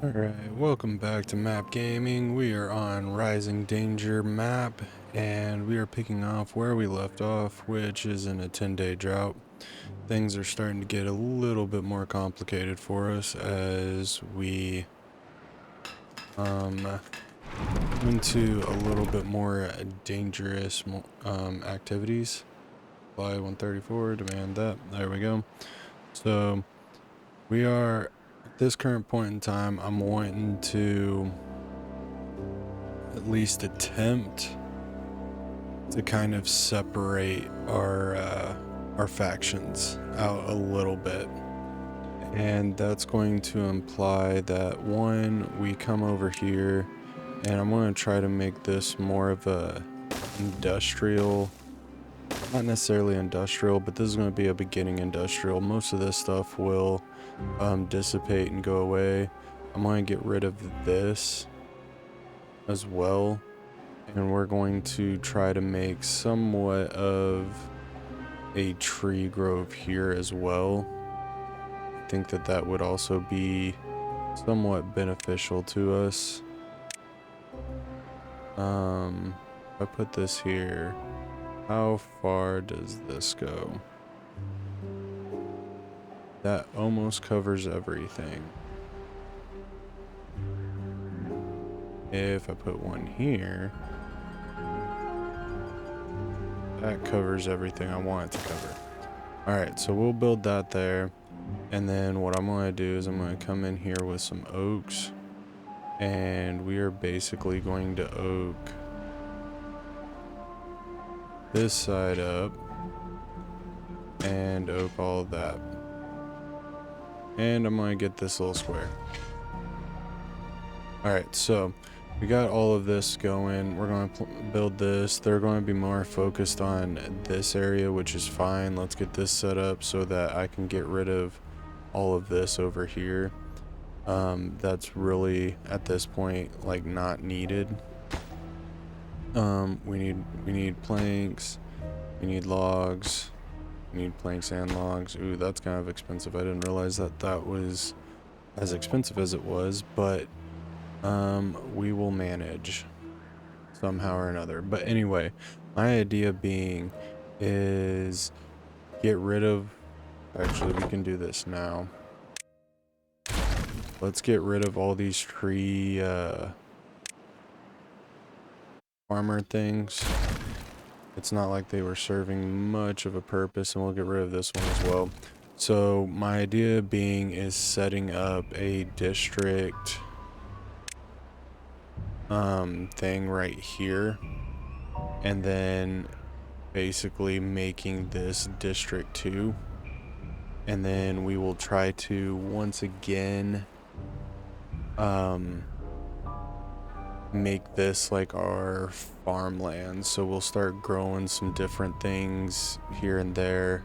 Alright, welcome back to Map Gaming. We are on Rising Danger map, and we are picking off where we left off, which is in a 10-day drought. Things are starting to get a little bit more complicated for us as we into a little bit more dangerous activities. Fly 134, demand that. There we go. So we are at this current point in time, I'm wanting to at least attempt to kind of separate our factions out a little bit, and that's going to imply that one, we come over here, and I'm going to try to make this more of a industrial, not necessarily industrial, but this is going to be a beginning industrial. Most of this stuff will dissipate and go away. I'm going to get rid of this as well, and we're going to try to make somewhat of a tree grove here as well. I think that that would also be somewhat beneficial to us. If I put this here, how far does this go? That almost covers everything. If I put one here, that covers everything I want it to cover. Alright, so we'll build that there. And then what I'm going to do is I'm going to come in here with some oaks. And we are basically going to oak this side up. And oak all of that. And I'm going to get this little square. Alright, so we got all of this going. We're going to build this. They're going to be more focused on this area, which is fine. Let's get this set up so that I can get rid of all of this over here. That's really, at this point, like, not needed. We need planks. We need logs. We need planks and logs. Ooh, that's kind of expensive. I didn't realize that that was as expensive as it was, but we will manage somehow or another. But anyway, my idea being is get rid of, actually we can do this now. Let's get rid of all these tree farmer things. It's not like they were serving much of a purpose, and we'll get rid of this one as well. So my idea being is setting up a district thing right here, and then basically making this district 2, and then we will try to once again make this like our farmland. So we'll start growing some different things here and there,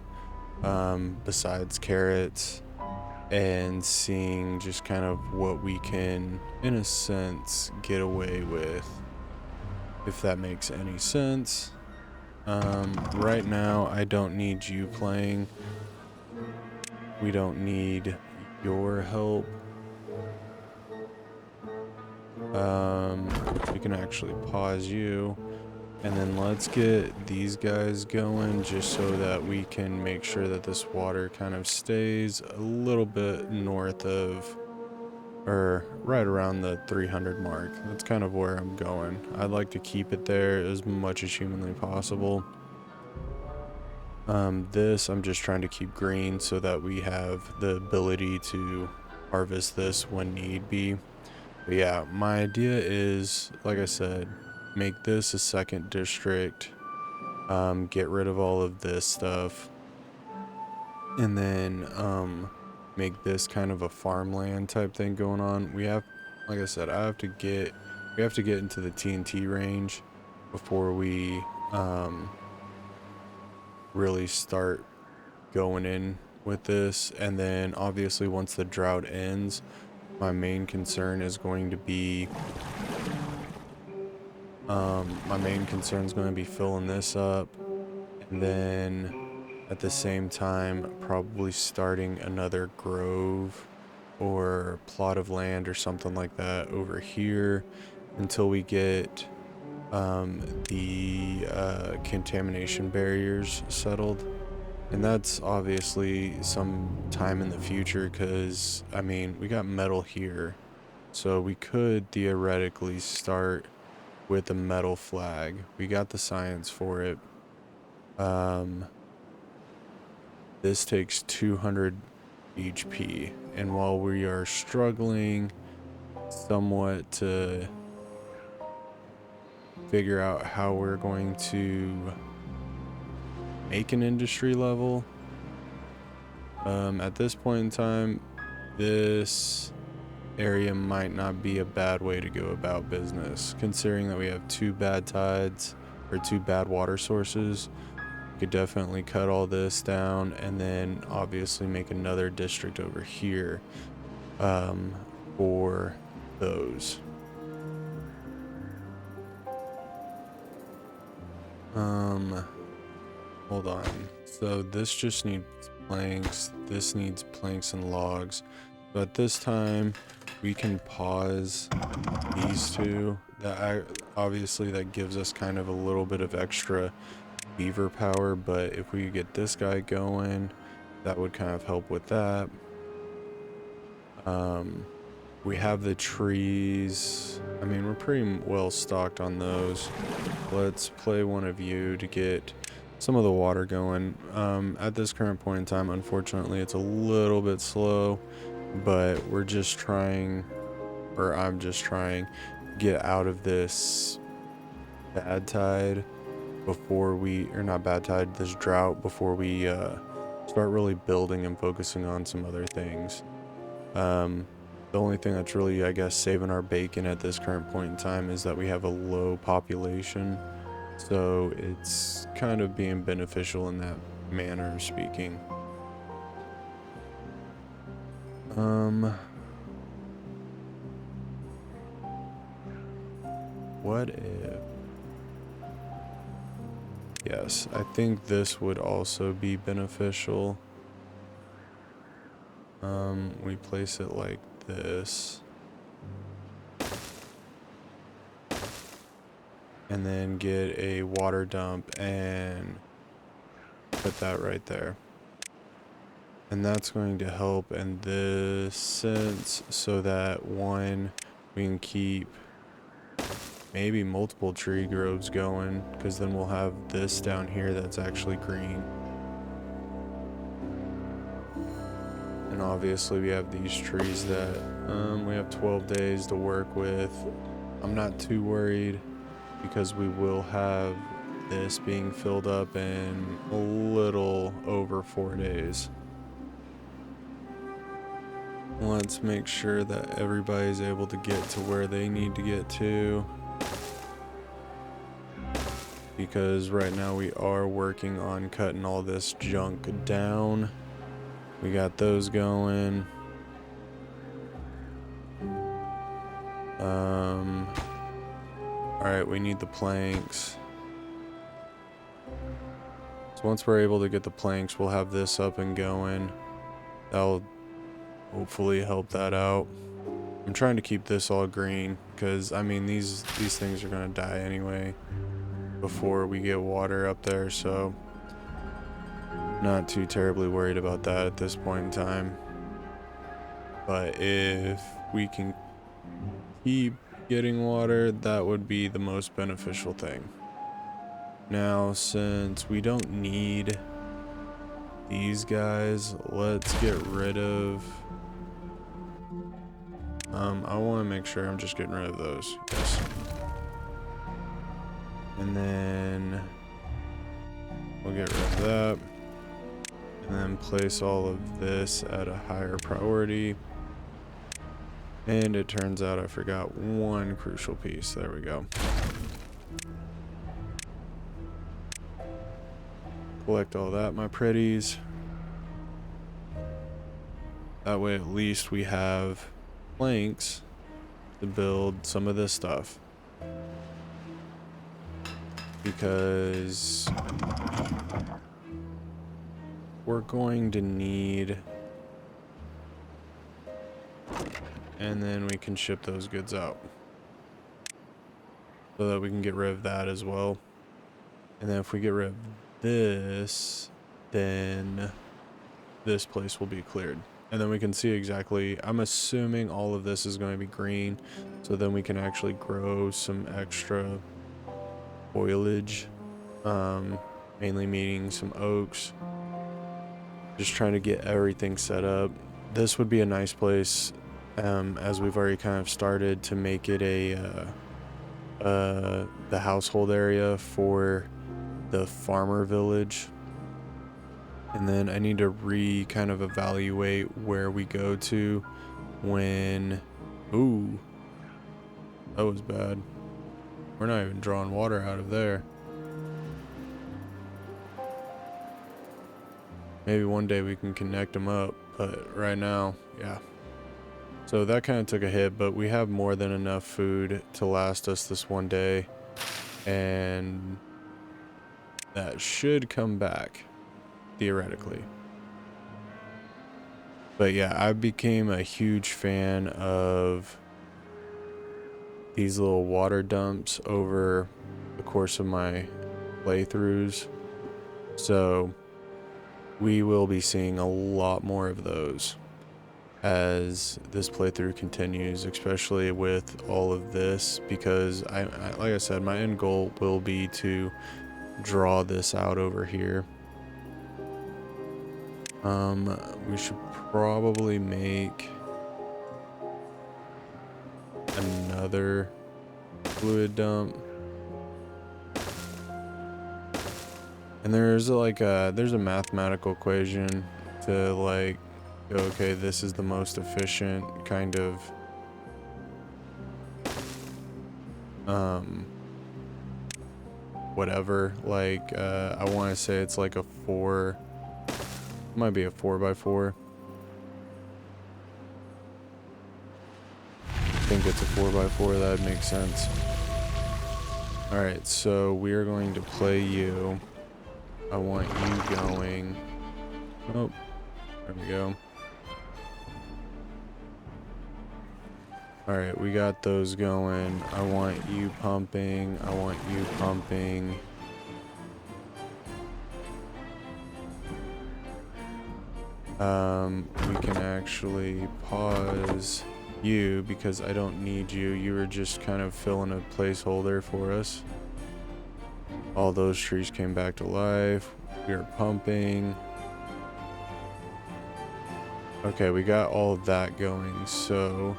besides carrots, and seeing just kind of what we can, in a sense, get away with, if that makes any sense. Right now I don't need you playing. We don't need your help. We can actually pause you, and then let's get these guys going, just so that we can make sure that this water kind of stays a little bit north of, or right around the 300 mark. That's kind of where I'm going. I'd like to keep it there as much as humanly possible. This I'm just trying to keep green so that we have the ability to harvest this when need be. But yeah, my idea is, like I said, make this a second district, get rid of all of this stuff, and then make this kind of a farmland type thing going on. We have, like I said, we have to get into the TNT range before we really start going in with this. And then obviously once the drought ends, my main concern is going to be filling this up, and then at the same time probably starting another grove or plot of land or something like that over here until we get the contamination barriers settled. And that's obviously some time in the future because, I mean, we got metal here. So we could theoretically start with a metal flag. We got the science for it. This takes 200 HP. And while we are struggling somewhat to figure out how we're going to make an industry level, at this point in time, this area might not be a bad way to go about business, considering that we have 2 bad tides or 2 bad water sources. We could definitely cut all this down and then obviously make another district over here for those. Hold on. So this just needs planks. This needs planks and logs. So at this time, we can pause these two. Obviously that gives us kind of a little bit of extra beaver power, but if we get this guy going, that would kind of help with that. We have the trees. I mean, we're pretty well stocked on those. Let's play one of you to get some of the water going. At this current point in time, unfortunately, it's a little bit slow, but we're just trying, or I'm just trying, to get out of this bad tide before we, or not bad tide, this drought before we start really building and focusing on some other things. The only thing that's really, I guess, saving our bacon at this current point in time is that we have a low population. So it's kind of being beneficial in that manner of speaking. What if... Yes, I think this would also be beneficial. We place it like this. And then get a water dump and put that right there. And that's going to help in this sense so that one, we can keep maybe multiple tree groves going, because then we'll have this down here that's actually green. And obviously we have these trees that we have 12 days to work with. I'm not too worried because we will have this being filled up in a little over 4 days. Let's make sure that everybody's able to get to where they need to get to, because right now we are working on cutting all this junk down. We got those going. Alright, we need the planks. So once we're able to get the planks, we'll have this up and going. That'll hopefully help that out. I'm trying to keep this all green because, I mean, these things are going to die anyway before we get water up there, so not too terribly worried about that at this point in time. But if we can keep getting water, that would be the most beneficial thing. Now, since we don't need these guys, let's get rid of... I want to make sure I'm just getting rid of those. Yes. And then we'll get rid of that. And then place all of this at a higher priority. And it turns out I forgot one crucial piece. There we go. Collect all that, my pretties. That way at least we have planks to build some of this stuff. Because we're going to need and then we can ship those goods out. So that we can get rid of that as well. And then if we get rid of this, then this place will be cleared. And then we can see exactly, I'm assuming all of this is going to be green. So then we can actually grow some extra foliage. Mainly meaning some oaks. Just trying to get everything set up. This would be a nice place, as we've already kind of started to make it the household area for the farmer village. And then I need to kind of evaluate where we go to when, ooh, that was bad. We're not even drawing water out of there. Maybe one day we can connect them up, but right now, yeah. So that kind of took a hit, but we have more than enough food to last us this one day. And that should come back, theoretically. But yeah, I became a huge fan of these little water dumps over the course of my playthroughs. So we will be seeing a lot more of those as this playthrough continues, especially with all of this, because I like I said, my end goal will be to draw this out over here. We should probably make another fluid dump. And there's there's a mathematical equation to like, okay, this is the most efficient kind of whatever. Like I want to say it's like a 4, might be a 4x4. I think it's a 4x4. That would make sense. All right, so we are going to play you. I want you going. Oh, there we go. All right, we got those going. I want you pumping. I want you pumping. We can actually pause you because I don't need you. You were just kind of filling a placeholder for us. All those trees came back to life. We are pumping. Okay, we got all of that going. So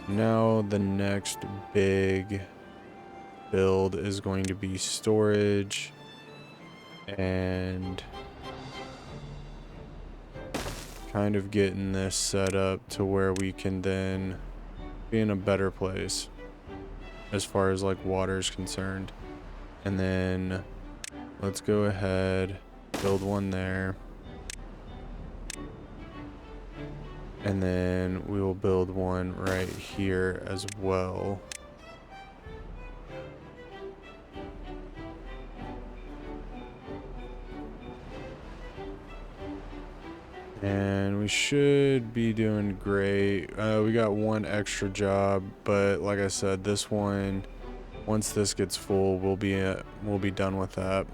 now the next big build is going to be storage and kind of getting this set up to where we can then be in a better place as far as like water is concerned. And then let's go ahead, build one there. And then we will build one right here as well. And we should be doing great. We got one extra job, but like I said, this one, once this gets full, we'll be done with that.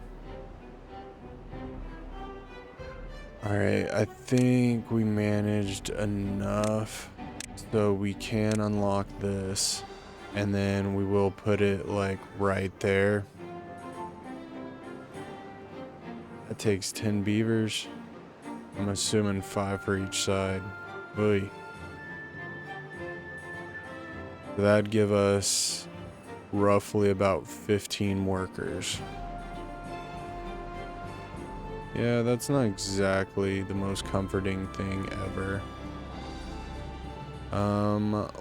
All right, I think we managed enough so we can unlock this, and then we will put it like right there. That takes 10 beavers. I'm assuming 5 for each side. Oy. That'd give us roughly about 15 workers. Yeah, that's not exactly the most comforting thing ever.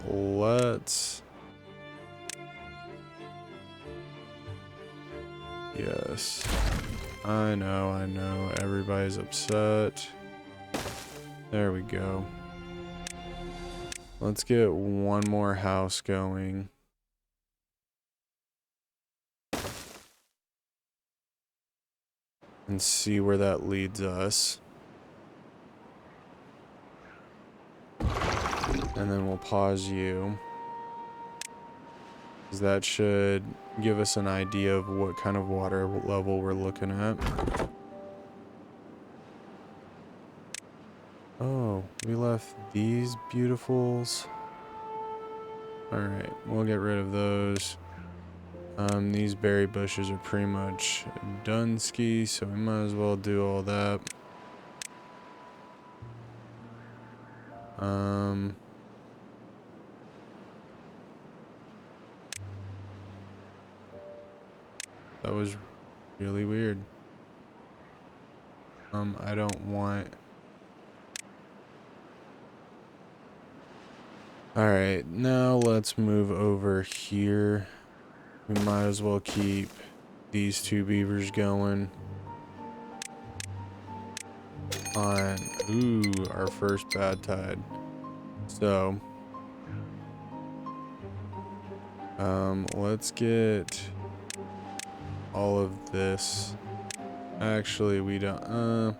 Let's... Yes. I know. Everybody's upset. There we go. Let's get one more house going. And see where that leads us. And then we'll pause you. 'Cause that should give us an idea of what kind of water level we're looking at. Oh, we left these beautifuls. Alright, we'll get rid of those. These berry bushes are pretty much done ski, so we might as well do all that. That was really weird. I don't want... Alright, now let's move over here. We might as well keep these two beavers going. On, ooh, our first bad tide. So, let's get all of this. Actually, we don't,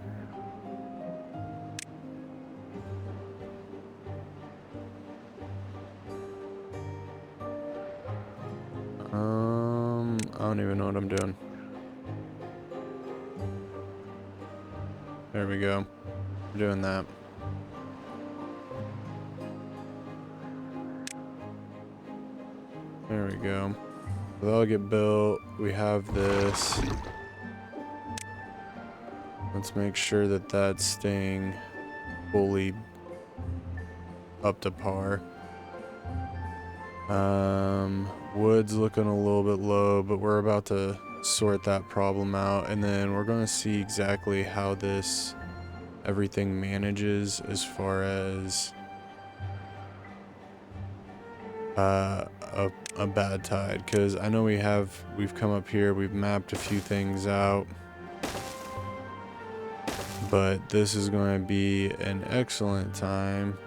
I don't even know what I'm doing. There we go. We're doing that. There we go. So that'll get built. We have this. Let's make sure that that's staying fully up to par. Wood's looking a little bit low, but we're about to sort that problem out, and then we're going to see exactly how this everything manages as far as a bad tide, because I know we've come up here, we've mapped a few things out, but this is going to be an excellent time.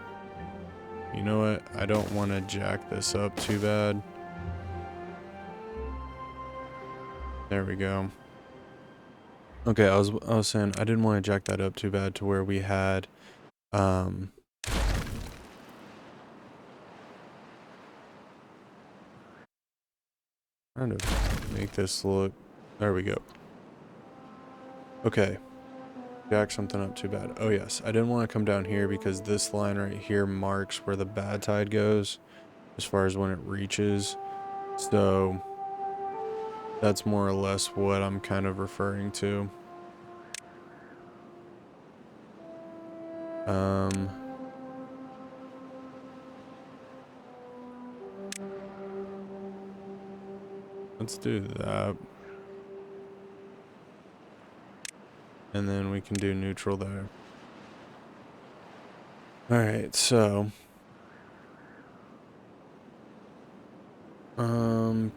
You know what? I don't want to jack this up too bad. There we go. Okay, I was saying I didn't want to jack that up too bad to where we had trying to make this look. There we go. Okay. Jack something up too bad. Oh yes, I didn't want to come down here because this line right here marks where the bad tide goes as far as when it reaches. So that's more or less what I'm kind of referring to. Let's do that. And then we can do neutral there. Alright, so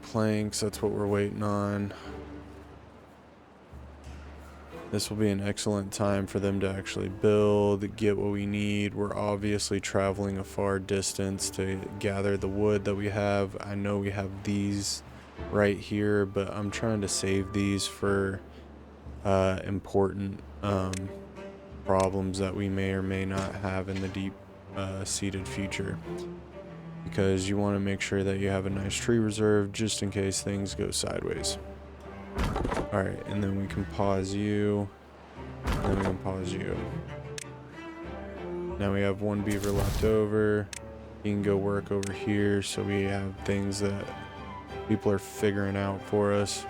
planks, that's what we're waiting on. This will be an excellent time for them to actually build, get what we need. We're obviously traveling a far distance to gather the wood that we have. I know we have these right here, but I'm trying to save these for important problems that we may or may not have in the deep seated future, because you want to make sure that you have a nice tree reserve just in case things go sideways. Alright, and then we can pause you, and then we can pause you. Now we have one beaver left over. He can go work over here, so we have things that people are figuring out for us.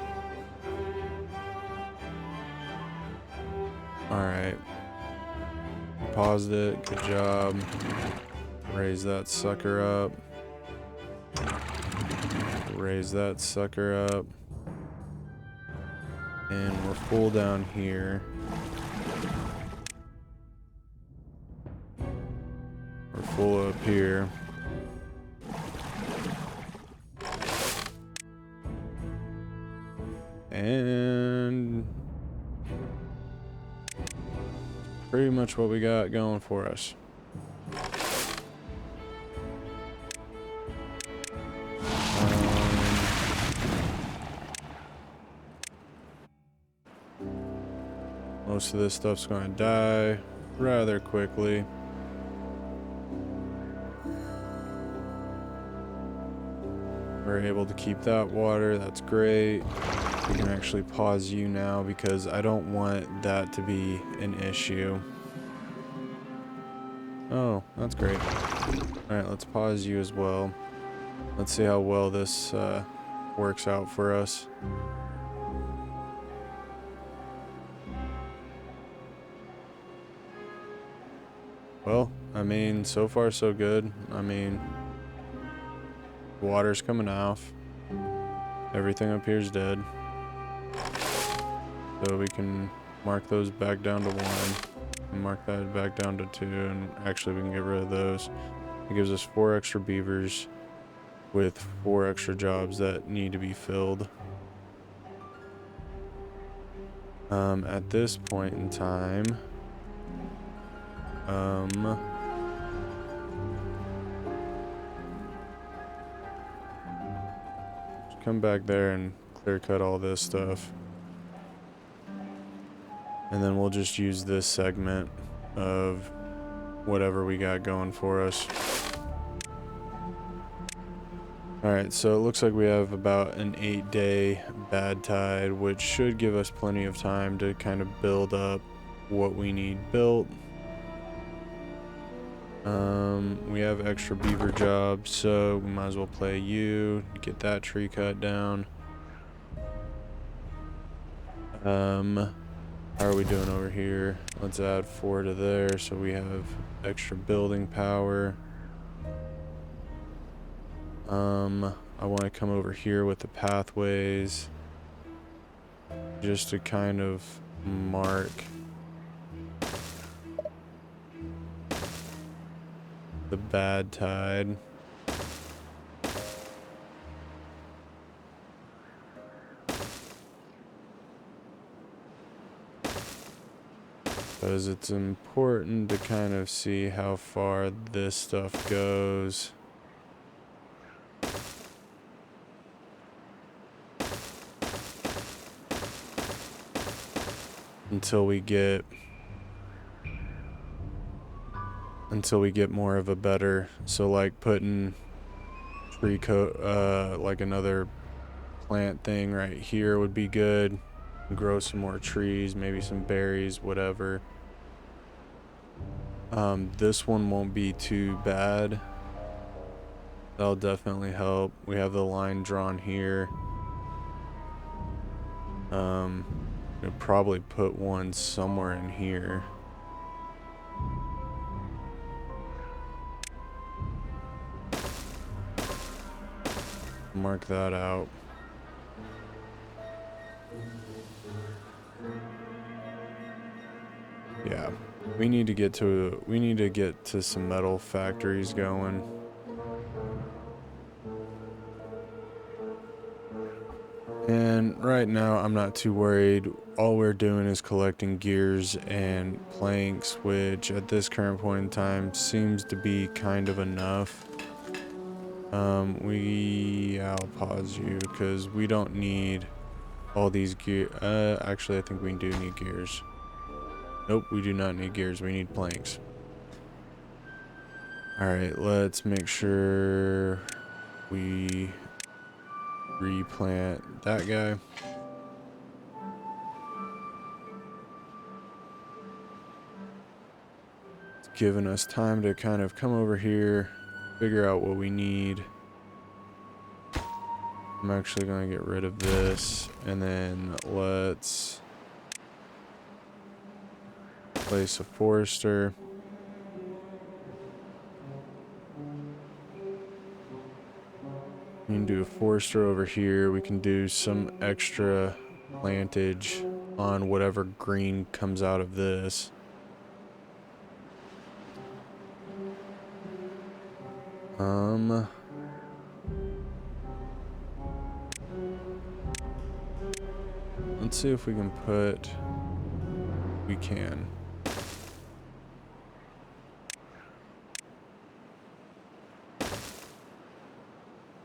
Alright. Paused it. Good job. Raise that sucker up. Raise that sucker up. And we're full down here. We're full up here. And pretty much what we got going for us. Most of this stuff's going to die rather quickly. We're able to keep that water. That's great. We can actually pause you now because I don't want that to be an issue. Oh, that's great. Alright, let's pause you as well. Let's see how well this works out for us. Well, I mean, so far so good. I mean, water's coming off. Everything up here's dead. So we can mark those back down to 1. And mark that back down to 2. And actually we can get rid of those. It gives us 4 extra beavers with 4 extra jobs that need to be filled. At this point in time, come back there and clear cut all this stuff. And then we'll just use this segment of whatever we got going for us. Alright, so it looks like we have about an 8-day bad tide, which should give us plenty of time to kind of build up what we need built. We have extra beaver jobs, so we might as well play you to get that tree cut down. How are we doing over here? Let's add 4 to there so we have extra building power. I want to come over here with the pathways just to kind of mark the bad tide. Because it's important to kind of see how far this stuff goes. Until we get more of a better, so like putting tree like another plant thing right here would be good. Grow some more trees, maybe some berries, whatever. This one won't be too bad. That'll definitely help. We have the line drawn here. We'll probably put one somewhere in here. Mark that out. Yeah, we need to get to some metal factories going. And right now I'm not too worried. All we're doing is collecting gears and planks, which at this current point in time seems to be kind of enough. I'll pause you because we don't need all these gear. Actually I think we do need gears. Nope, we do not need gears. We need planks. Alright, let's make sure we replant that guy. It's giving us time to kind of come over here, figure out what we need. I'm actually going to get rid of this, and then let's place a forester. We can do a forester over here. We can do some extra plantage on whatever green comes out of this. Let's see if we can put... We can.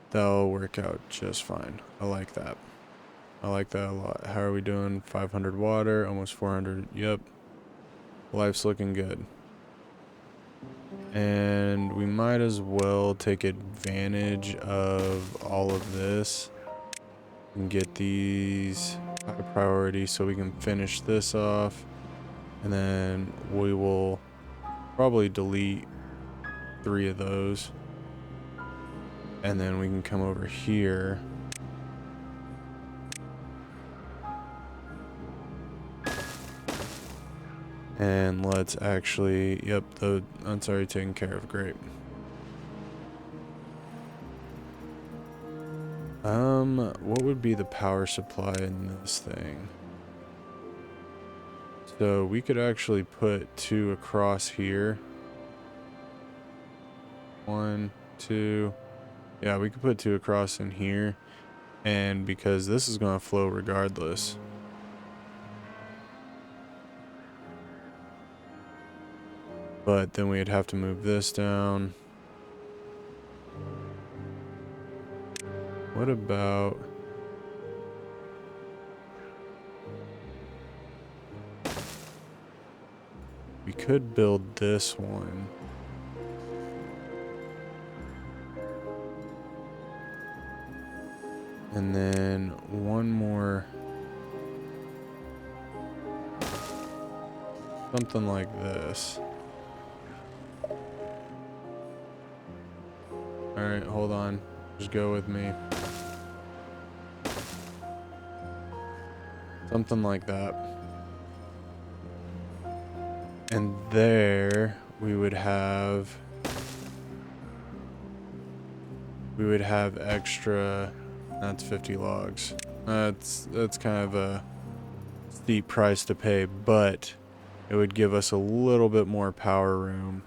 That'll work out just fine. I like that. I like that a lot. How are we doing? 500 water, almost 400. Yep. Life's looking good. And we might as well take advantage of all of this and get these high priority so we can finish this off. And then we will probably delete 3 of those. And then we can come over here. And let's actually, yep, that's already taken care of. Great. What would be the power supply in this thing? So we could actually put 2 across here. 1, 2. Yeah, we could put 2 across in here. And because this is going to flow regardless. But then we'd have to move this down. What about... we could build this one. And then one more. Something like this. Alright, hold on. Just go with me. Something like that. And there we would have extra. That's 50 logs. That's kind of a steep price to pay, but it would give us a little bit more power room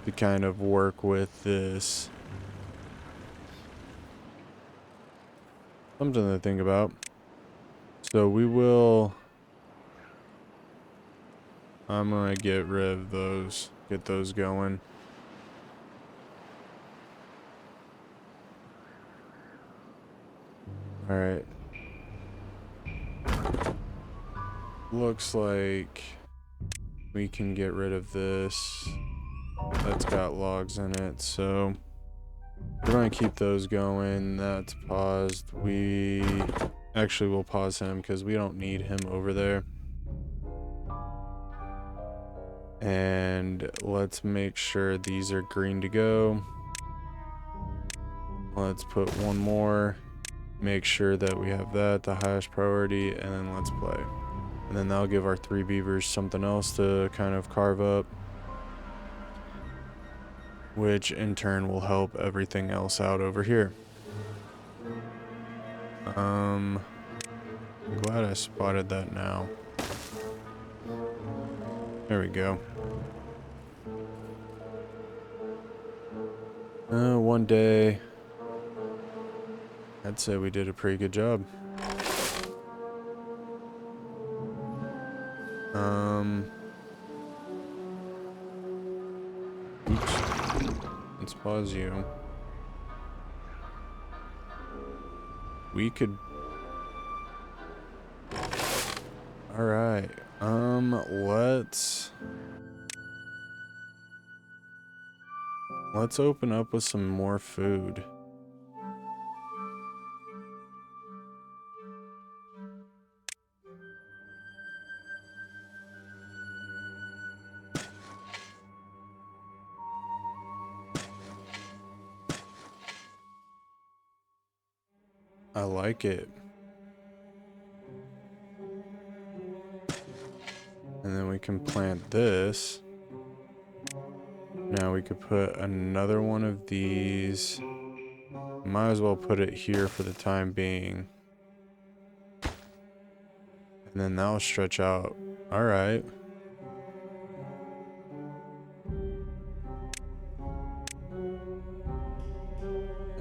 to kind of work with this. Something to think about. So we will... I'm gonna get rid of those. Get those going. Alright. Looks like we can get rid of this. That's got logs in it, so we're going to keep those going. That's paused. We actually will pause him because we don't need him over there. And let's make sure these are green to go. Let's put one more. Make sure that we have that, the highest priority, and then let's play. And then that'll give our 3 beavers something else to kind of carve up, which in turn will help everything else out over here. I'm glad I spotted that now. There we go. One day, I'd say we did a pretty good job. Oops. Let's pause you. We could... Alright, let's open up with some more food. I like it. And then we can plant this. Now we could put another one of these. Might as well put it here for the time being. And then that'll stretch out. Alright.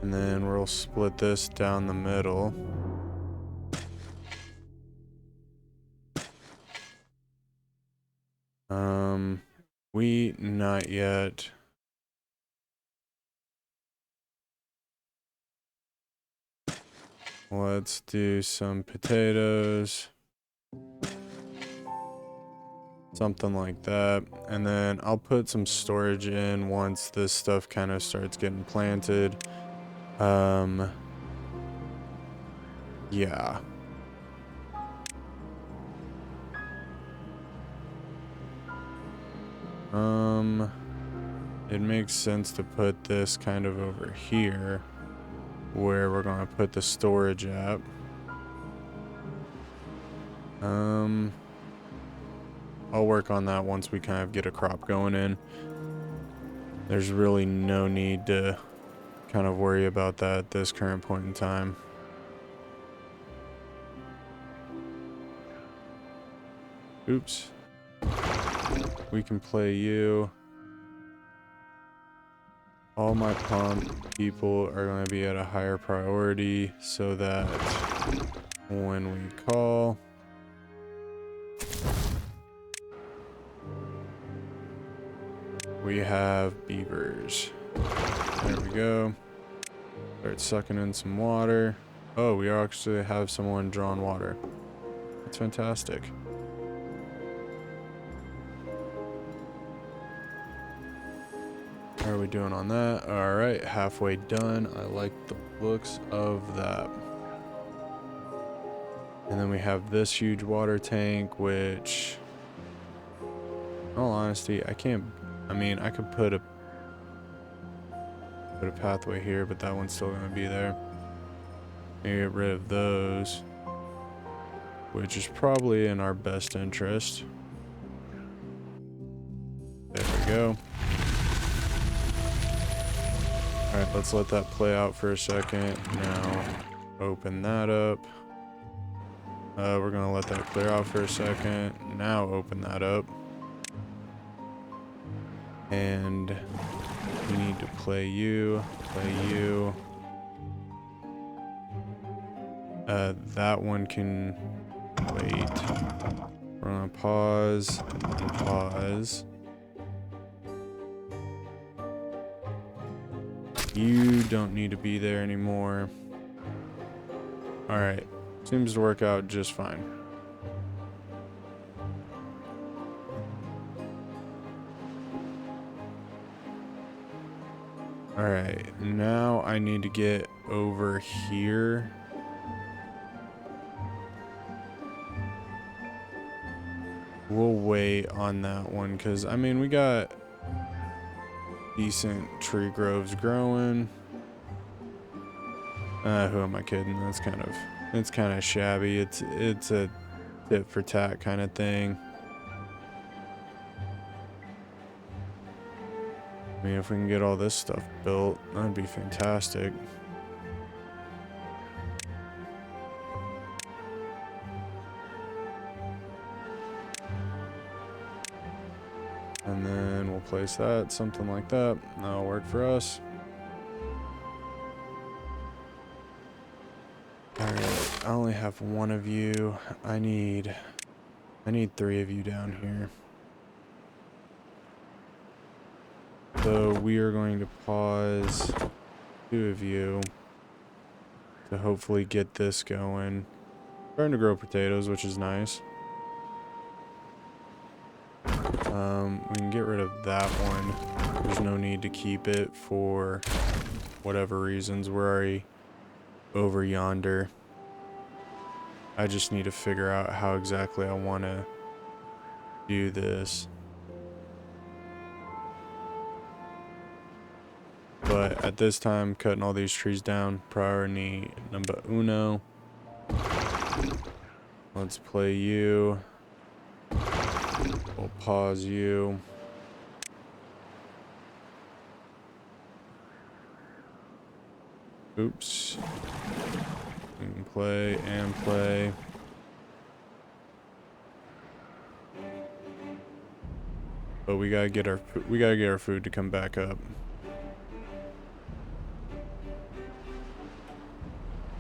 And then we'll split this down the middle. Wheat, not yet. Let's do some potatoes. something like that. And then I'll put some storage in once this stuff kind of starts getting planted. Yeah. It makes sense to put this kind of over here where we're going to put the storage at. I'll work on that once we kind of get a crop going in. There's really no need to kind of worry about that at this current point in time. Oops. We can play you. All my pump people are going to be at a higher priority so that when we call, we have beavers. There we go. Start sucking in some water. Oh, we actually have someone drawing water. That's fantastic. How are we doing on that? All right, halfway done. I like the looks of that. And then we have this huge water tank, which, in all honesty, I can't. I mean, I could put a pathway here, but that one's still gonna be there. Get rid of those, which is probably in our best interest. There we go. Alright, let's let that play out for a second. Now, open that up. We're gonna let that clear out for a second. Now open that up. And we need to play you. That one can wait. We're gonna pause and pause. You don't need to be there anymore. Alright, seems to work out just fine. Alright, now I need to get over here. We'll wait on that one because, I mean, we got decent tree groves growing. Who am I kidding? It's kind of shabby. It's a tit for tat kind of thing. I mean, if we can get all this stuff built, that'd be fantastic. And then we'll place that, something like that. That'll work for us. Alright, I only have one of you. I need 3 of you down here. So we are going to pause 2 of you to hopefully get this going. Starting to grow potatoes, which is nice. We can get rid of that one. There's no need to keep it for whatever reasons. We're already over yonder. I just need to figure out how exactly I want to do this. But at this time, cutting all these trees down, priority number uno. Let's play you. We'll pause you. Oops. We can play and play. But we gotta get our food to come back up.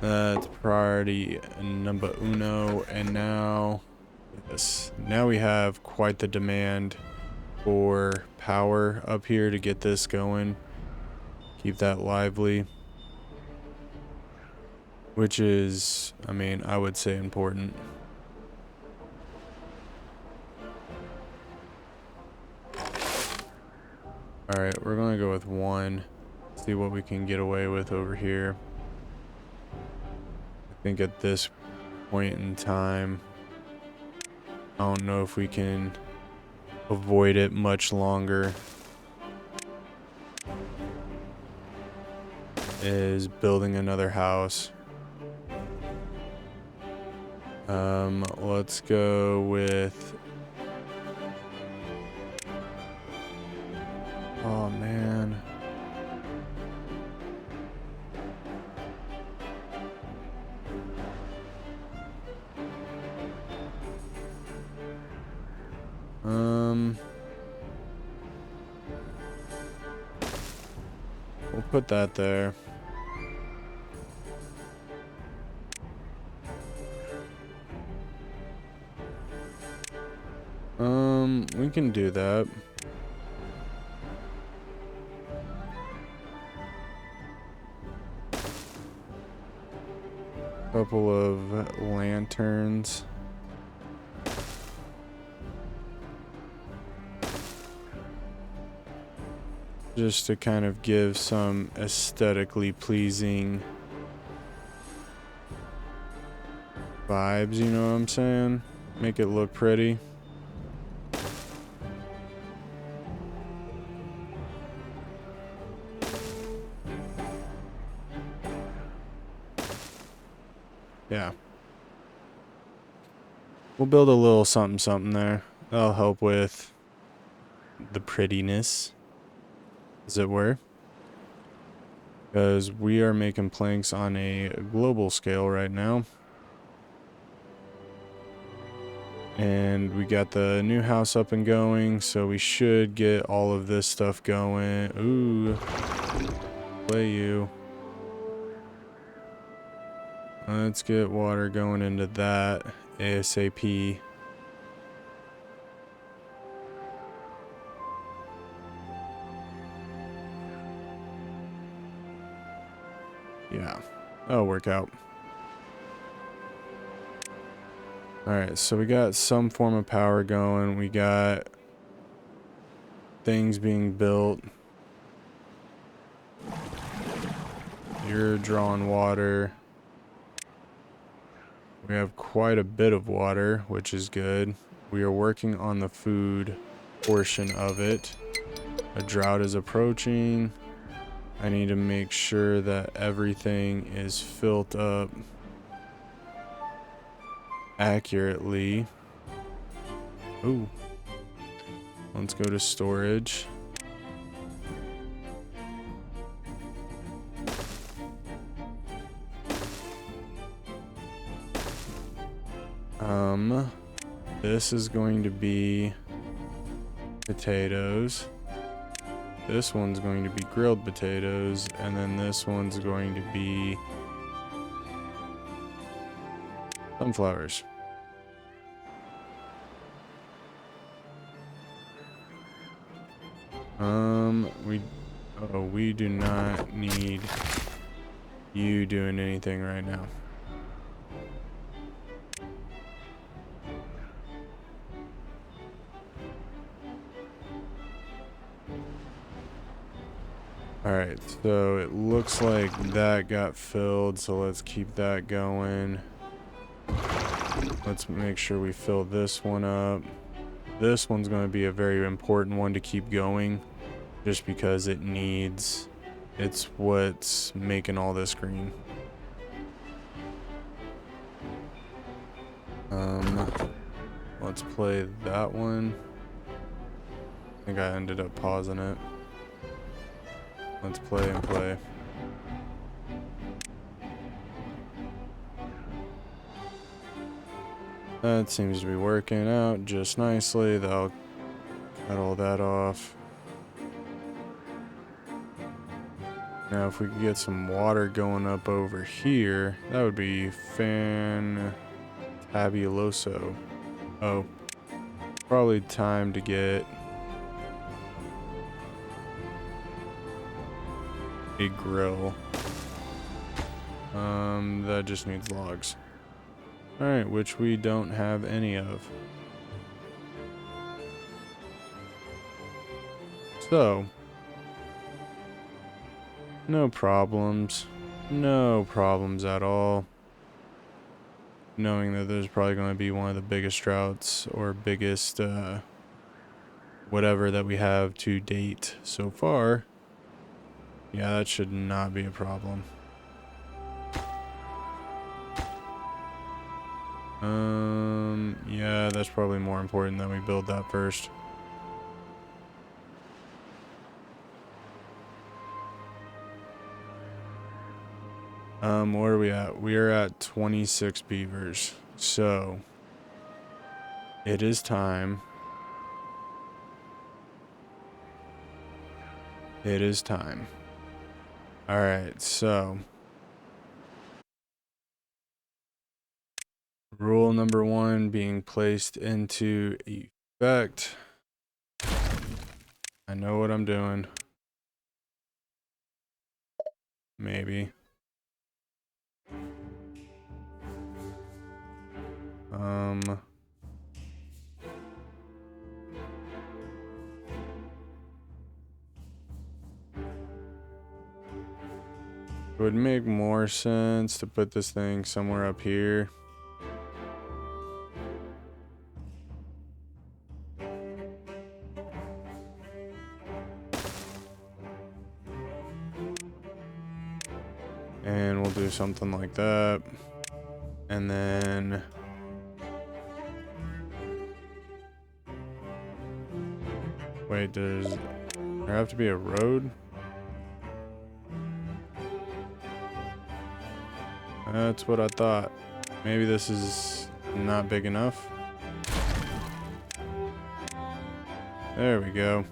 That's priority number uno, and now we have quite the demand for power up here to get this going. Keep that lively, which is, I mean, I would say important. Alright, we're gonna go with 1. See what we can get away with over here. I think at this point in time, I don't know if we can avoid it much longer. Is building another house. Let's go with... Oh, man. We'll put that there. We can do that. Couple of lanterns. Just to kind of give some aesthetically pleasing vibes, you know what I'm saying? Make it look pretty. Yeah. We'll build a little something something there. That'll help with the prettiness, as it were. Because we are making planks on a global scale right now. And we got the new house up and going, so we should get all of this stuff going. Ooh. Play you. Let's get water going into that ASAP. Yeah, that'll work out. Alright, so we got some form of power going. We got things being built. You're drawing water. We have quite a bit of water, which is good. We are working on the food portion of it. A drought is approaching. I need to make sure that everything is filled up accurately. Ooh. Let's go to storage. This is going to be potatoes. This one's going to be grilled potatoes, and then this one's going to be sunflowers. We do not need you doing anything right now. Alright, so it looks like that got filled, so let's keep that going. Let's make sure we fill this one up. This one's going to be a very important one to keep going, just because it needs... It's what's making all this green. Let's play that one. I think I ended up pausing it. Let's play and play. That seems to be working out just nicely. That'll cut all that off. Now, if we could get some water going up over here, that would be fantabuloso. Oh, probably time to get a grill. That just needs logs. Alright, which we don't have any of. So, No problems. No problems at all. Knowing that there's probably going to be one of the biggest droughts or biggest whatever that we have to date so far. Yeah, that should not be a problem. Yeah, that's probably more important that we build that first. Where are we at? We are at 26 beavers. So, it is time. It is time. Alright, so. Rule number 1 being placed into effect. I know what I'm doing. Maybe. It would make more sense to put this thing somewhere up here. And we'll do something like that. And then wait, does there have to be a road? That's what I thought. Maybe this is not big enough. There we go.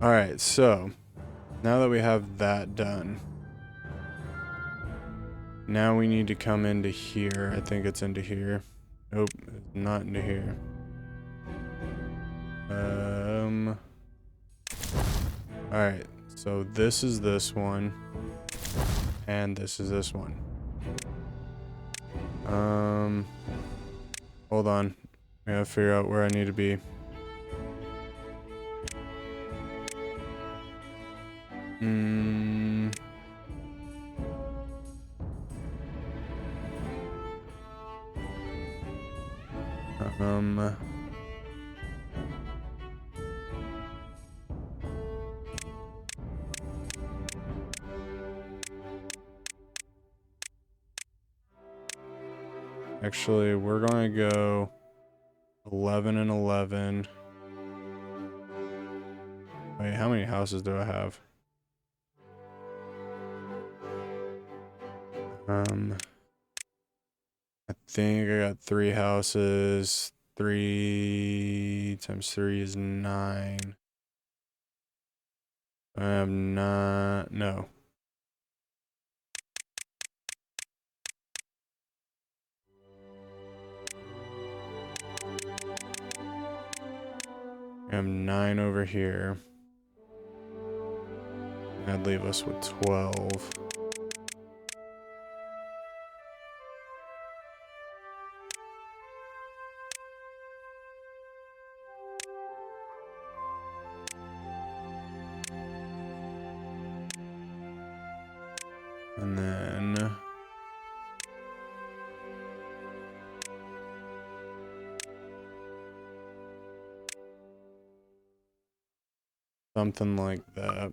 Alright, so now that we have that done, now we need to come into here. I think it's into here. Nope, it's not into here. Alright, so this is this one. And this is this one. Hold on. I gotta figure out where I need to be. Actually, we're gonna go 11 and 11. Wait, how many houses do I have? I think I got 3 houses. 3 times 3 is 9. I have not, no. I have 9 over here. That'd leave us with 12. And then something like that.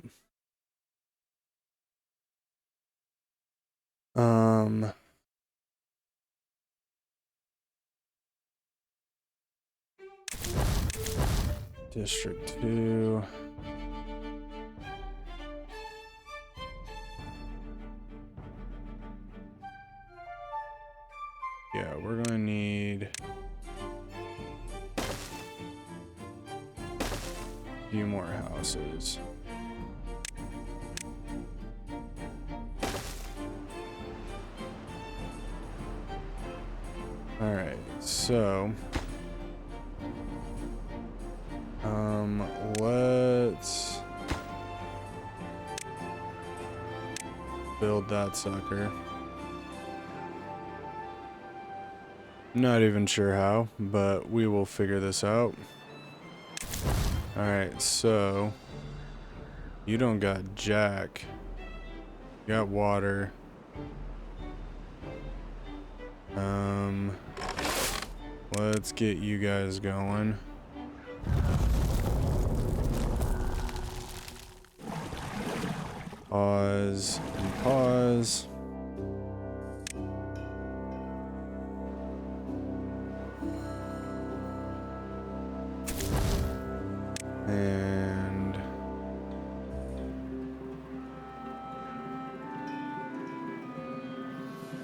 District 2. Yeah, we're gonna need a few more houses. Alright, so let's build that sucker. Not even sure how, but we will figure this out. Alright, so you don't got jack. You got water. Let's get you guys going. Pause and pause. And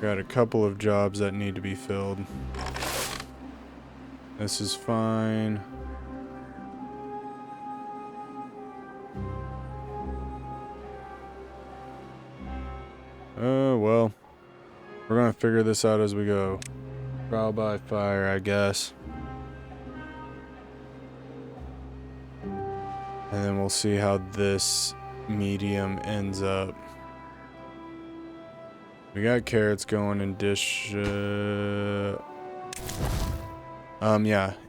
got a couple of jobs that need to be filled. This is fine. Oh, well. We're gonna figure this out as we go. Trial by fire, I guess. And then we'll see how this medium ends up. We got carrots going in dish. Yeah.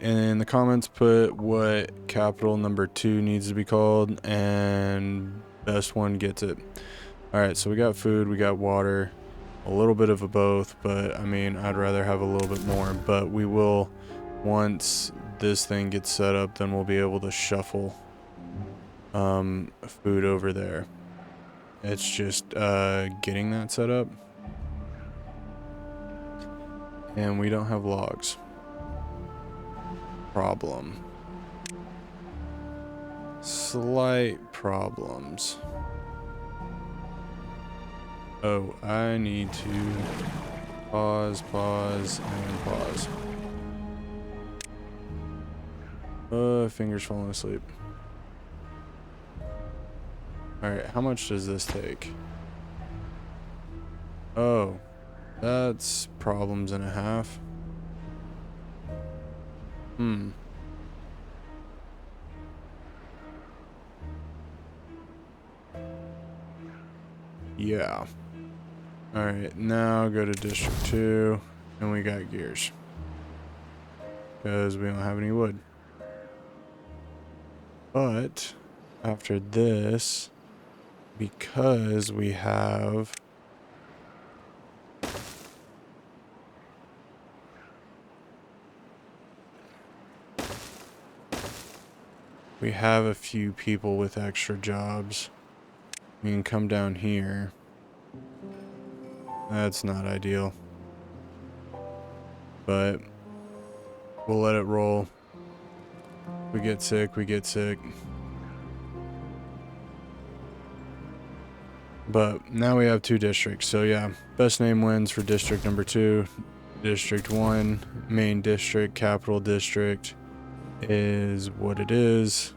And in the comments, put what capital number 2 needs to be called, and best one gets it. Alright, so we got food, we got water, a little bit of a both, but I mean, I'd rather have a little bit more. But we will, once this thing gets set up, then we'll be able to shuffle food over there. It's just getting that set up. And we don't have logs. Problem. Slight problems. Oh, I need to pause, and pause. Fingers falling asleep. Alright, how much does this take? Oh, that's problems and a half. Yeah. Alright, now go to District 2, and we got gears. Because we don't have any wood. But, after this, because we have... we have a few people with extra jobs. We can come down here. That's not ideal. But we'll let it roll. We get sick, we get sick. But now we have 2 districts. So yeah, best name wins for district number 2. District 1, main district, capital district is what it is.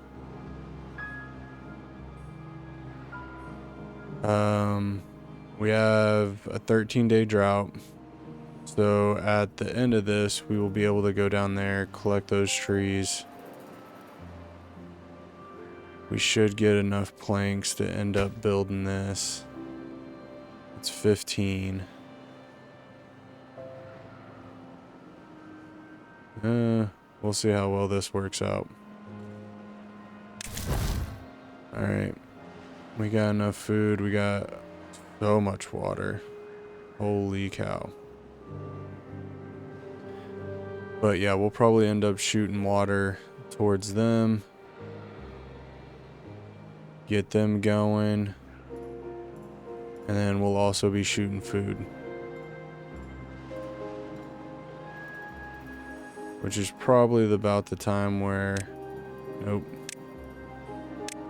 We have a 13-day drought. So at the end of this, we will be able to go down there, collect those trees. We should get enough planks to end up building this. It's 15. We'll see how well this works out. Alright. We got enough food. We got so much water. Holy cow. But yeah, we'll probably end up shooting water towards them. Get them going. And then we'll also be shooting food. Which is probably about the time where... nope.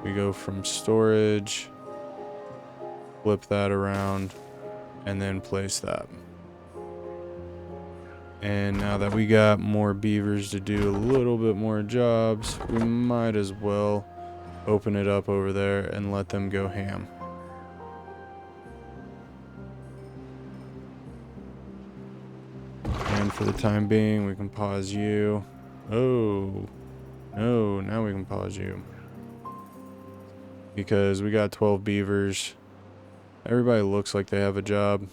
We go from storage, flip that around, and then place that. And now that we got more beavers to do a little bit more jobs, we might as well open it up over there and let them go ham. And for the time being, we can pause you. Oh, no, now we can pause you. Because we got 12 beavers. Everybody looks like they have a job.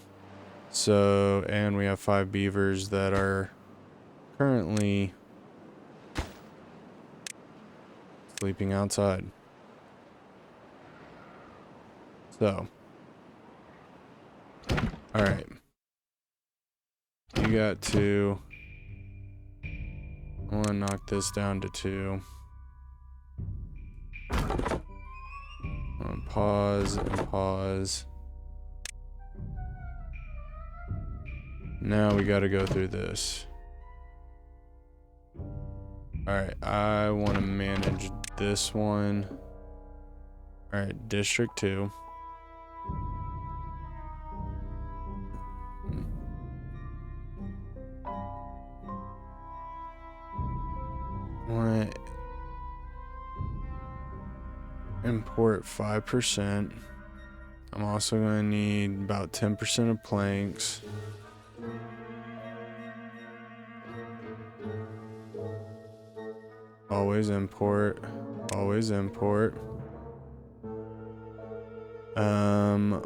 So, and we have 5 beavers that are currently sleeping outside. So, all right. You got 2. I want to knock this down to 2. Pause and pause. Now we got to go through this. Alright, I want to manage this one. Alright, District 2. Want to import 5%. I'm also going to need about 10% of planks. Always import. Always import.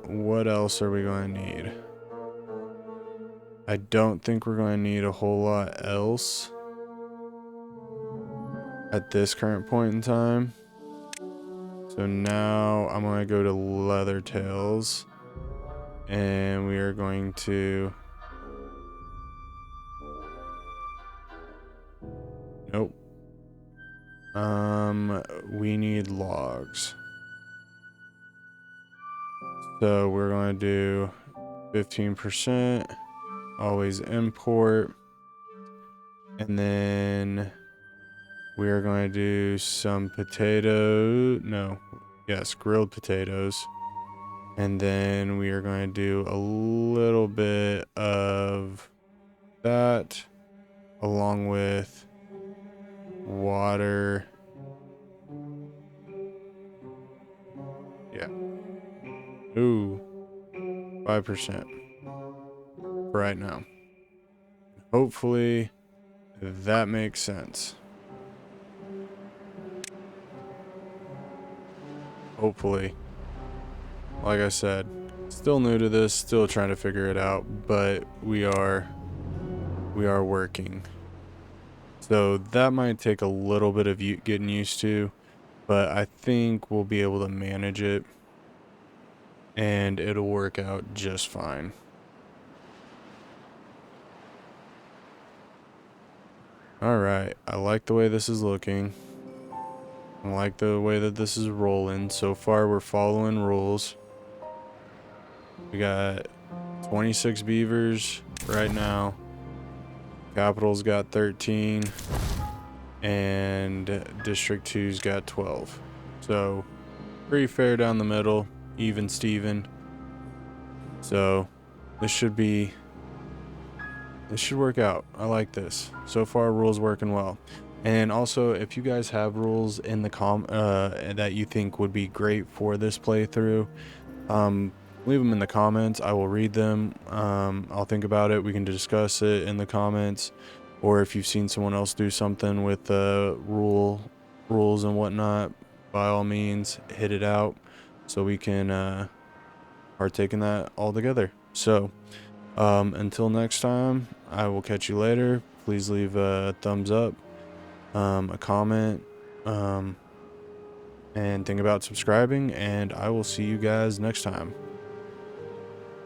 What else are we going to need? I don't think we're going to need a whole lot else at this current point in time. So now I'm going to go to leather tails, and we are going to... Nope. We need logs. So we're going to do 15%, always import, and then we are going to do some grilled potatoes. And then we are going to do a little bit of that along with water. Yeah. Ooh. 5% for right now. Hopefully that makes sense. Hopefully. Like I said, still new to this, still trying to figure it out, but we are working. So that might take a little bit of getting used to, but I think we'll be able to manage it and it'll work out just fine. All right, I like the way this is looking. I like the way that this is rolling. So far, we're following rules. We got 26 beavers right now. Capital's got 13. And District 2's got 12. So, pretty fair down the middle. Even Steven. So, this should work out. I like this. So far, rules working well. And also, if you guys have rules in the that you think would be great for this playthrough, leave them in the comments. I will read them. I'll think about it. We can discuss it in the comments. Or if you've seen someone else do something with rules and whatnot, by all means, hit it out so we can partake in that all together. So, until next time, I will catch you later. Please leave a thumbs up, a comment, and think about subscribing, and I will see you guys next time.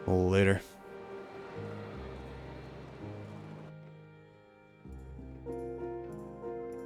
Later.